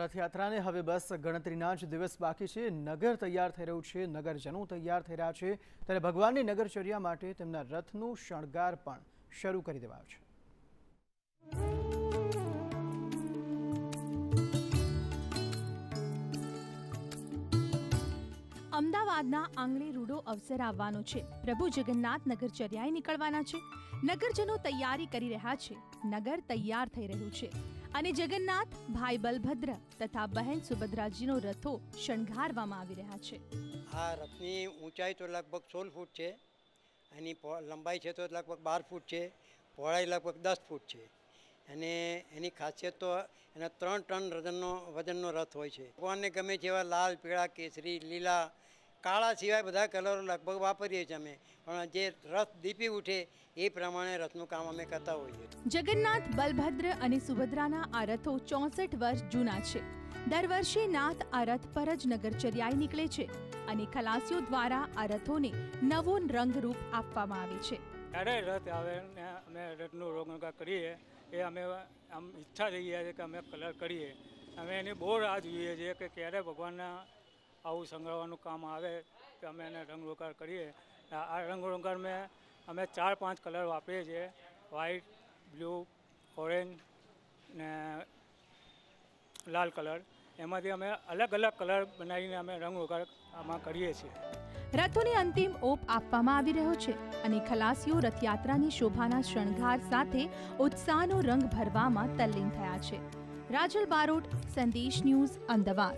રથયાત્રાને હવે બસ ગણતરીના જ દિવસ બાકી છે। નગર તૈયાર થઈ રહ્યું છે, નગરજનો તૈયાર થઈ રહ્યા છે, ત્યારે ભગવાનની નગરચર્યા માટે તેમના રથનું શણગાર પણ શરૂ કરી દેવાયો છે। અમદાવાદના આંગણે રૂડો અવસર આવવાનો છે। પ્રભુ જગન્નાથ નગરચર્યાએ નીકળવાના છે। નગરજનો તૈયારી કરી રહ્યા છે, નગર તૈયાર થઈ રહ્યું છે અને જગન્નાથ, ભાઈ બલભદ્ર તથા બહેન સુભદ્રાજીનો રથો શણગારવામાં આવી રહ્યા છે। આ રથની ઊંચાઈ તો લગભગ 16 ફૂટ છે, એની લંબાઈ છે તો લગભગ 12 ફૂટ છે, પહોળાઈ લગભગ 10 ફૂટ છે અને એની ખાસિયત તો એના 3 ટન વજનનો રથ હોય છે। ભગવાનને ગમે જેવા લાલ, પીળા, કેસરી, લીલા, કાળા સિવાય બધા કલરો લગભગ વાપરીએ છીએ અમે, પણ જે રથ દીપી ઉઠે એ પ્રમાણે રથનું કામ અમે કરતા હોઈએ। જગન્નાથ, બલભદ્ર અને સુભદ્રાના આ રથો 64 વર્ષ જૂના છે। દર વર્ષે નાથ આ રથ પર જ નગરચર્યાએ નીકળે છે અને ખલાસીઓ દ્વારા આ રથોને નવો રંગરૂપ આપવામાં આવે છે। ત્યારે રથ આવે ને અમે રથનું રોગણકાર કરીએ, એ અમે આમ ઈચ્છા થઈ ગયા છે કે અમે કલર કરીએ। અમે એની બહુ રાહ જોઈએ છીએ કે ક્યારે ભગવાનના આવું સંગ્રહવાનું કામ આવે કે અમે એને રંગરોગાર કરીએ। આ રંગરોગાર મેં અમે 4-5 કલર વાપરીએ છીએ, વ્હાઈટ, બ્લુ, ઓરેન્જ ને લાલ કલર। એમાંથી અમે અલગ અલગ કલર બનાવીને અમે રંગરોગાર આમાં કરીએ છીએ। રથોને અંતિમ ઓપ આપવામાં આવી રહ્યો છે અને ખલાસીઓ રથયાત્રાની શોભાના શણગાર સાથે ઉત્સાહનો રંગ ભરવામાં તલ્લીન થયા છે। રાજલ બારોટ, સંદેશ ન્યૂઝ, અમદાવાદ।